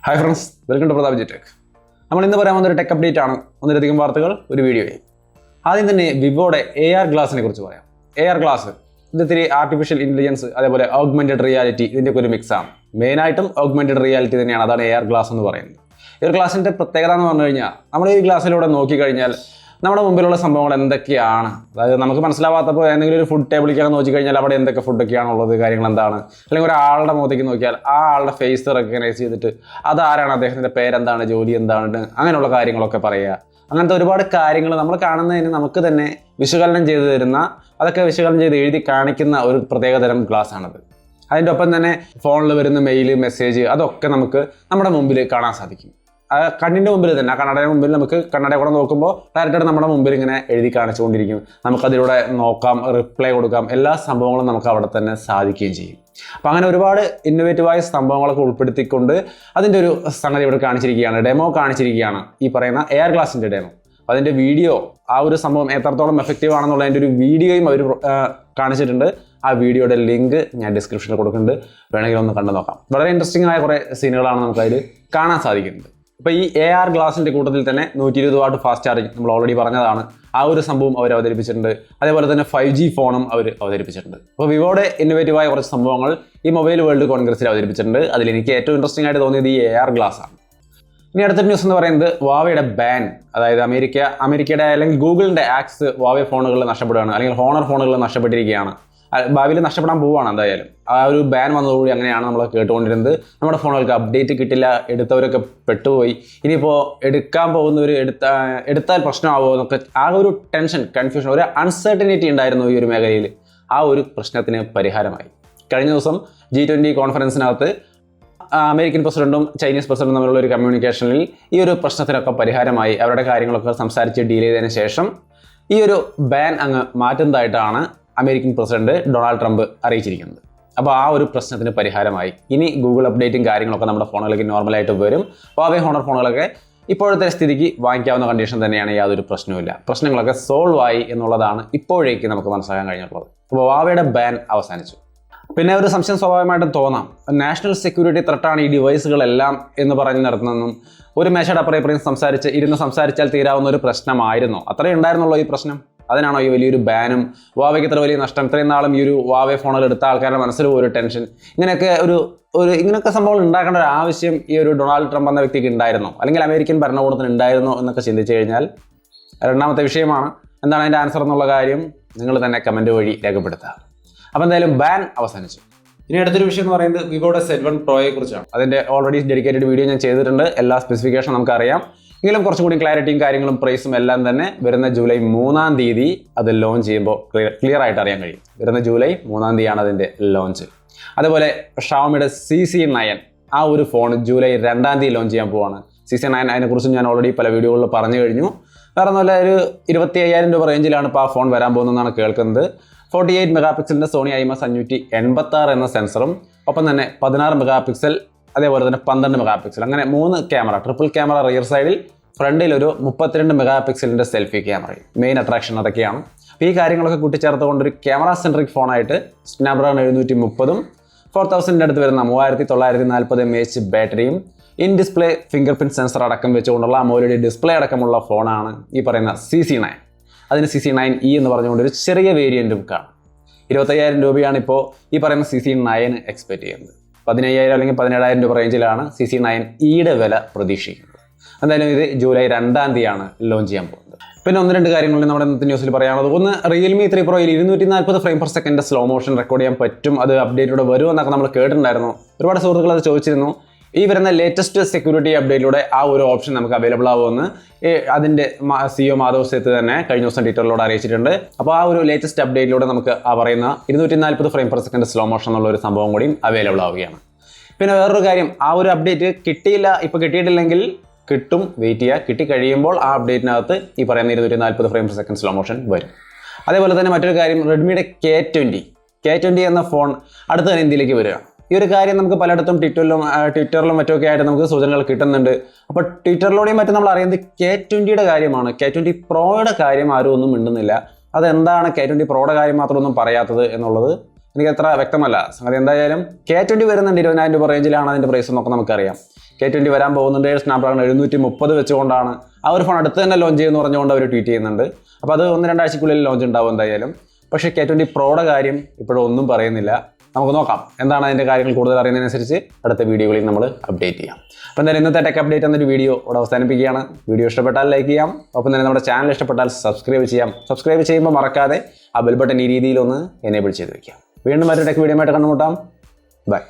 Hi friends, welcome to Pratap G tech. നമ്മൾ ഇന്ന് പറയാൻ വന്നൊരു ടെക് അപ്ഡേറ്റ് ആണ്. ഒന്നിലധികം വാർത്തകൾ ഒരു വീഡിയോയിൽ. ആദ്യം തന്നെ വിവോയുടെ AR ഗ്ലാസിനെ കുറിച്ച് പറയാം. AR ഗ്ലാസ് ഇത് ഇത്തിരി ആർട്ടിഫിഷ്യൽ ഇൻ്റലിജൻസ്, അതേപോലെ ഓഗ്മെന്റഡ് റിയാലിറ്റി, ഇതിൻ്റെയൊക്കെ ഒരു മിക്സ് ആണ്. മെയിനായിട്ടും ഓഗ്മെന്റഡ് റിയാലിറ്റി തന്നെയാണ്. അതാണ് AR ഗ്ലാസ് എന്ന് പറയുന്നത്. ഈ ഒരു ഗ്ലാസിൻ്റെ പ്രത്യേകത എന്ന് പറഞ്ഞു കഴിഞ്ഞാൽ, നമ്മൾ ഈ ഗ്ലാസ്സിലൂടെ നോക്കിക്കഴിഞ്ഞാൽ നമ്മുടെ മുമ്പിലുള്ള സംഭവങ്ങൾ എന്തൊക്കെയാണ്, അതായത് നമുക്ക് മനസ്സിലാവാത്തപ്പോൾ എന്തെങ്കിലും ഒരു ഫുഡ് ടേബിളിലേക്ക് നോക്കി കഴിഞ്ഞാൽ അവിടെ എന്തൊക്കെ ഫുഡൊക്കെയാണുള്ളത്, കാര്യങ്ങൾ എന്താണ്, അല്ലെങ്കിൽ ഒരാളുടെ മുഖത്തേക്ക് നോക്കിയാൽ ആ ആളുടെ ഫേസ് റെക്കഗ്നൈസ് ചെയ്തിട്ട് അതാരാണ്, അദ്ദേഹത്തിൻ്റെ പേരെന്താണ്, ജോലി എന്താണ്, അങ്ങനെയുള്ള കാര്യങ്ങളൊക്കെ പറയുക. അങ്ങനത്തെ ഒരുപാട് കാര്യങ്ങൾ നമ്മൾ കാണുന്നതിന് നമുക്ക് തന്നെ വിശകലനം ചെയ്ത് തരുന്ന, അതൊക്കെ വിശകലനം ചെയ്ത് എഴുതി കാണിക്കുന്ന ഒരു പ്രത്യേകതരം ഗ്ലാസ് ആണത്. അതിൻ്റെ ഒപ്പം തന്നെ ഫോണിൽ വരുന്ന മെയിൽ, മെസ്സേജ്, അതൊക്കെ നമുക്ക് നമ്മുടെ മുമ്പിൽ കാണാൻ സാധിക്കും. ആ കണ്ണിൻ്റെ മുമ്പിൽ തന്നെ, ആ കണ്ണടയുടെ മുമ്പിൽ നമുക്ക് കണ്ണടയെ കൂടെ നോക്കുമ്പോൾ ഡയറക്റ്റായിട്ട് നമ്മുടെ മുമ്പിൽ ഇങ്ങനെ എഴുതി കാണിച്ചുകൊണ്ടിരിക്കും. നമുക്കതിലൂടെ നോക്കാം, റിപ്ലൈ കൊടുക്കാം, എല്ലാ സംഭവങ്ങളും നമുക്ക് അവിടെ തന്നെ സാധിക്കുകയും ചെയ്യും. അപ്പോൾ അങ്ങനെ ഒരുപാട് ഇന്നോവേറ്റീവായ സംഭവങ്ങളൊക്കെ ഉൾപ്പെടുത്തിക്കൊണ്ട് അതിൻ്റെ ഒരു സംഗതി ഇവിടെ കാണിച്ചിരിക്കുകയാണ്, ഡെമോ കാണിച്ചിരിക്കുകയാണ്, ഈ പറയുന്ന AR ഗ്ലാസിൻ്റെ ഡെമോ. അതിൻ്റെ വീഡിയോ, ആ ഒരു സംഭവം എത്രത്തോളം എഫക്റ്റീവ് ആണെന്നുള്ളതിൻ്റെ ഒരു വീഡിയോയും അവർ കാണിച്ചിട്ടുണ്ട്. ആ വീഡിയോയുടെ ലിങ്ക് ഞാൻ ഡിസ്ക്രിപ്ഷനിൽ കൊടുക്കുന്നുണ്ട്, വേണമെങ്കിൽ ഒന്ന് കണ്ടു നോക്കാം. വളരെ ഇൻട്രസ്റ്റിംഗ് ആയ കുറേ സീനുകളാണ് നമുക്കതിൽ കാണാൻ സാധിക്കുന്നത്. ഇപ്പോൾ ഈ AR ഗ്ലാസിൻ്റെ കൂട്ടത്തിൽ തന്നെ 120 വാട്ട് ഫാസ്റ്റ് ചാർജിങ് നമ്മൾ ഓൾറെഡി പറഞ്ഞതാണ്. ആ ഒരു സംഭവം അവർ അവതരിപ്പിച്ചിട്ടുണ്ട്. അതേപോലെ തന്നെ 5G ഫോണും അവർ അവതരിപ്പിച്ചിട്ടുണ്ട്. അപ്പോൾ വിവോയുടെ ഇന്നോവേറ്റീവായ കുറച്ച് സംഭവങ്ങൾ ഈ മൊബൈൽ വേൾഡ് കോൺഗ്രസിൽ അവതരിപ്പിച്ചിട്ടുണ്ട്. അതിൽ എനിക്ക് ഏറ്റവും ഇൻട്രസ്റ്റിംഗ് ആയിട്ട് തോന്നിയത് ഈ AR ഗ്ലാസ് ആണ്. ഇനി അടുത്ത ന്യൂസ് എന്ന് പറയുന്നത് വാവയുടെ ബാൻ, അതായത് അമേരിക്കയുടെ അല്ലെങ്കിൽ ഗൂഗിളിൻ്റെ ആക്സസ് വാവെ ഫോണുകളിൽ നഷ്ടപ്പെടുകയാണ്, അല്ലെങ്കിൽ ഹോണർ ഫോണുകളിൽ നഷ്ടപ്പെട്ടിരിക്കുകയാണ്. ഭാവിയിൽ നഷ്ടപ്പെടാൻ പോവുകയാണ്. എന്തായാലും ആ ഒരു ബാൻ വന്നതോടുകൂടി അങ്ങനെയാണ് നമ്മൾ കേട്ടുകൊണ്ടിരുന്നത്. നമ്മുടെ ഫോണുകൾക്ക് അപ്ഡേറ്റ് കിട്ടില്ല, എടുത്തവരൊക്കെ പെട്ടുപോയി, ഇനിയിപ്പോൾ എടുക്കാൻ പോകുന്നവർ എടുത്താൽ പ്രശ്നമാവുമോ എന്നൊക്കെ ആ ഒരു ടെൻഷൻ, കൺഫ്യൂഷൻ, ഒരു അൺസർട്ടനിറ്റി ഉണ്ടായിരുന്നു ഈ ഒരു മേഖലയിൽ. ആ ഒരു പ്രശ്നത്തിന് പരിഹാരമായി. കഴിഞ്ഞ ദിവസം G20 കോൺഫറൻസിനകത്ത് അമേരിക്കൻ പ്രസിഡന്റും ചൈനീസ് പ്രസിഡന്റും തമ്മിലുള്ള ഒരു കമ്മ്യൂണിക്കേഷനിൽ ഈ ഒരു പ്രശ്നത്തിനൊക്കെ പരിഹാരമായി. അവരുടെ കാര്യങ്ങളൊക്കെ സംസാരിച്ച് ഡീൽ ചെയ്തതിന് ശേഷം ഈ ഒരു ബാൻ അങ്ങ് മാറ്റുന്നതായിട്ടാണ് അമേരിക്കൻ പ്രസിഡന്റ് ഡൊണാൾഡ് ട്രംപ് അറിയിച്ചിരിക്കുന്നത്. അപ്പോൾ ആ ഒരു പ്രശ്നത്തിന് പരിഹാരമായി. ഇനി ഗൂഗിൾ അപ്ഡേറ്റും കാര്യങ്ങളൊക്കെ നമ്മുടെ ഫോണുകളിലേക്ക് നോർമലായിട്ട് വരും. വാവേ ഹോണർ ഫോണുകളൊക്കെ ഇപ്പോഴത്തെ സ്ഥിതിക്ക് വാങ്ങിക്കാവുന്ന കണ്ടീഷൻ തന്നെയാണ്, യാതൊരു പ്രശ്നവുമില്ല. പ്രശ്നങ്ങളൊക്കെ സോൾവ് ആയി എന്നുള്ളതാണ് ഇപ്പോഴേക്ക് നമുക്ക് മനസ്സിലാക്കാൻ കഴിഞ്ഞിട്ടുള്ളത്. അപ്പോൾ വാവയുടെ ബാൻ അവസാനിച്ചു. പിന്നെ ഒരു സംശയം സ്വാഭാവികമായിട്ടും തോന്നാം, നാഷണൽ സെക്യൂരിറ്റി ത്രെട്ടാണ് ഈ ഡിവൈസുകളെല്ലാം എന്ന് പറഞ്ഞ് നടത്തുന്നതെന്നും, ഒരു മേശയുടെ അപ്പുറം സംസാരിച്ചാൽ തീരാവുന്ന ഒരു പ്രശ്നമായിരുന്നോ? അത്രയും ഉണ്ടായിരുന്നുള്ളൂ ഈ പ്രശ്നം? അതിനാണോ ഈ വലിയൊരു ബാനും, വാവയ്ക്ക് ഇത്ര വലിയ നഷ്ടം, ഇത്രയും നാളും ഈ ഒരു വാവേ ഫോണുകൾ എടുത്ത ആൾക്കാരുടെ മനസ്സിലും ഒരു ടെൻഷൻ, ഇങ്ങനെയൊക്കെ സംഭവങ്ങൾ ഉണ്ടാക്കേണ്ട ഒരു ആവശ്യം ഈ ഒരു ഡൊണാൾഡ് ട്രംപ് എന്ന വ്യക്തിക്ക് ഉണ്ടായിരുന്നോ, അല്ലെങ്കിൽ അമേരിക്കൻ ഭരണകൂടത്തിന് ഉണ്ടായിരുന്നോ എന്നൊക്കെ ചിന്തിച്ചു കഴിഞ്ഞാൽ രണ്ടാമത്തെ വിഷയമാണ്. എന്താണ് അതിൻ്റെ ആൻസർ എന്നുള്ള കാര്യം നിങ്ങൾ തന്നെ കമൻറ്റ് വഴി രേഖപ്പെടുത്തുക. അപ്പോൾ എന്തായാലും ബാൻ അവസാനിച്ചു. ഇനി അടുത്തൊരു വിഷയം എന്ന് പറയുന്നത് വിവോയുടെ Z1 Proയെ കുറിച്ചാണ്. അതിൻ്റെ ഓൾറെഡി ഡെഡിക്കേറ്റഡ് വീഡിയോ ഞാൻ ചെയ്തിട്ടുണ്ട്. എല്ലാ സ്പെസിഫിക്കേഷൻ നമുക്കറിയാം. എങ്കിലും കുറച്ചും കൂടി ക്ലാരിറ്റിയും കാര്യങ്ങളും പ്രൈസും എല്ലാം തന്നെ വരുന്ന ജൂലൈ 3-ാം തീയതി അത് ലോഞ്ച് ചെയ്യുമ്പോൾ ക്ലിയർ ആയിട്ട് അറിയാൻ കഴിയും. വരുന്ന ജൂലൈ 3-ാം തീയതിയാണ് അതിൻ്റെ ലോഞ്ച്. അതുപോലെ ഷവോമിയുടെ CC9 ആ ഒരു ഫോൺ ജൂലൈ 2-ാം തീയതി ലോഞ്ച് ചെയ്യാൻ പോവാണ്. CC9 അതിനെക്കുറിച്ചും ഞാൻ ഓൾറെഡി പല വീഡിയോകളിൽ പറഞ്ഞു കഴിഞ്ഞു. വേറെ ഒന്നുമല്ല, ഒരു 25,000 രൂപ റേഞ്ചിലാണ് ഇപ്പോൾ ആ ഫോൺ വരാൻ പോകുന്നതെന്നാണ് കേൾക്കുന്നത്. 48 മെഗാ പിക്സലിൻ്റെ സോണി IMX 586 എന്ന സെൻസറും, ഒപ്പം തന്നെ 16 മെഗാ പിക്സൽ, അതേപോലെ തന്നെ 12 മെഗാ പിക്സൽ, അങ്ങനെ 3 ക്യാമറ, ട്രിപ്പിൾ ക്യാമറ റിയർ സൈഡിൽ, ഫ്രണ്ടിൽ ഒരു 32 മെഗാ പിക്സലിൻ്റെ സെൽഫി ക്യാമറയും. മെയിൻ അട്രാക്ഷൻ അതൊക്കെയാണ്. അപ്പോൾ ഈ കാര്യങ്ങളൊക്കെ കൂട്ടിച്ചേർത്തുകൊണ്ട് ഒരു ക്യാമറ സെൻട്രിക് ഫോണായിട്ട് സ്നാപ്ഡ്രാഗൺ 730ഉം 4000 അടുത്ത് വരുന്ന 3940 mAh ബാറ്ററിയും, in display finger print sensor അടക്കം വെച്ചുകൊണ്ടുള്ള AMOLED ഡിസ്പ്ലേ അടക്കമുള്ള ഫോണാണ് ഈ പറയുന്ന CC9. അതിന് CC9E എന്ന് പറഞ്ഞുകൊണ്ടൊരു ചെറിയ വേരിയൻറ്റും കാണും. 25,000 രൂപയാണ് ഇപ്പോൾ ഈ പറയുന്ന CC9 എക്സ്പെക്ട് ചെയ്യുന്നത്. 15,000 അല്ലെങ്കിൽ 17,000 രൂപ റേഞ്ചിലാണ് CC9Eയുടെ വില പ്രതീക്ഷിക്കുന്നത്. എന്തായാലും ഇത് ജൂലൈ 2-ാം തീയതിയാണ് ലോഞ്ച് ചെയ്യാൻ പോകുന്നത്. പിന്നെ 1-2 കാര്യങ്ങൾ നമ്മുടെ ഇന്നത്തെ ന്യൂസിൽ പറയാനുള്ളത്. ഒന്ന്, Realme 3 Proയിൽ 240 frame per second slow motion record ചെയ്യാൻ പറ്റും. അത് അപ്ഡേറ്റോടെ വരുമെന്നൊക്കെ നമ്മൾ കേട്ടിട്ടുണ്ടായിരുന്നു. ഒരുപാട് സുഹൃത്തുക്കൾ അത് ചോദിച്ചിരുന്നു. ഈ വരുന്ന ലേറ്റസ്റ്റ് സെക്യൂരിറ്റി അപ്ഡേറ്റിലൂടെ ആ ഒരു ഓപ്ഷൻ നമുക്ക് അവൈലബിൾ ആവുമെന്ന് അതിൻ്റെ CEO മാധവ് സേത്ത് തന്നെ കഴിഞ്ഞ ദിവസം ട്വിറ്ററിലൂടെ അറിയിച്ചിട്ടുണ്ട്. അപ്പോൾ ആ ഒരു ലേറ്റസ്റ്റ് അപ്ഡേറ്റിലൂടെ നമുക്ക് ആ പറയുന്ന 240 frame per second slow motion എന്നുള്ള ഒരു സംഭവം കൂടിയും അവൈലബിൾ ആവുകയാണ്. പിന്നെ വേറൊരു കാര്യം, ആ ഒരു അപ്ഡേറ്റ് ഇപ്പോൾ കിട്ടിയിട്ടില്ലെങ്കിൽ കിട്ടും, വെയിറ്റ് ചെയ്യുക. കിട്ടിക്കഴിയുമ്പോൾ ആ അപ്ഡേറ്റിനകത്ത് ഈ പറയുന്ന 240 frame per second slow motion വരും. അതേപോലെ തന്നെ മറ്റൊരു കാര്യം, റെഡ്മിയുടെ K20 എന്ന ഫോൺ അടുത്ത തന്നെ ഇന്ത്യയിലേക്ക് വരിക. ഈ ഒരു കാര്യം നമുക്ക് പലയിടത്തും ട്വിറ്ററിലും മറ്റൊക്കെ ആയിട്ട് നമുക്ക് സൂചനകൾ കിട്ടുന്നുണ്ട്. അപ്പോൾ ട്വിറ്ററിലൂടെയും മറ്റും നമ്മൾ അറിയുന്നത് K20യുടെ കാര്യമാണ്. K20 Proയുടെ കാര്യം ആരും ഒന്നും മിണ്ടുന്നില്ല. അതെന്താണ് K20 Proയുടെ കാര്യം മാത്രമൊന്നും പറയാത്തത് എന്നുള്ളത് എനിക്ക് അത്ര വ്യക്തമല്ല സംഗതി. എന്തായാലും K20 വരുന്നുണ്ട്, 20,000 രൂപ റേഞ്ചിലാണ് അതിൻ്റെ പ്രൈസ് എന്നൊക്കെ നമുക്കറിയാം. K20 വരാൻ പോകുന്നുണ്ട്. സ്നാപ്ഡ്രാഗൺ 730 വെച്ചുകൊണ്ടാണ് ആ ഒരു ഫോൺ അടുത്ത് തന്നെ ലോഞ്ച് ചെയ്യുമെന്ന് പറഞ്ഞുകൊണ്ട് അവർ ട്വീറ്റ് ചെയ്യുന്നുണ്ട്. അപ്പോൾ അത് 1-2 ആഴ്ചക്കുള്ളിൽ ലോഞ്ച് ഉണ്ടാവും എന്തായാലും. പക്ഷേ K20 Proയുടെ കാര്യം ഇപ്പോഴും ഒന്നും പറയുന്നില്ല. നമുക്ക് നോക്കാം എന്താണ് അതിൻ്റെ കാര്യങ്ങൾ കൂടുതൽ അറിയുന്നതിനനുസരിച്ച് അടുത്ത വീഡിയോകളിൽ നമ്മൾ അപ്ഡേറ്റ് ചെയ്യാം. അപ്പോൾ എന്തായാലും ഇന്നത്തെ ടെക് അപ്ഡേറ്റ് എന്നൊരു വീഡിയോ ഇവിടെ അവസാനിപ്പിക്കുകയാണ്. വീഡിയോ ഇഷ്ടപ്പെട്ടാൽ ലൈക്ക് ചെയ്യാം, ഒപ്പം തന്നെ നമ്മുടെ ചാനൽ ഇഷ്ടപ്പെട്ടാൽ സബ്സ്ക്രൈബ് ചെയ്യാം. സബ്സ്ക്രൈബ് ചെയ്യുമ്പോൾ മറക്കാതെ ആ ബെൽ ബട്ടൺ ഈ രീതിയിലൊന്ന് എനേബിൾ ചെയ്ത് വയ്ക്കാം. വീണ്ടും മറ്റൊരു ടെക് വീഡിയോ ആയിട്ട് കണ്ടുമുട്ടാം. ബൈ.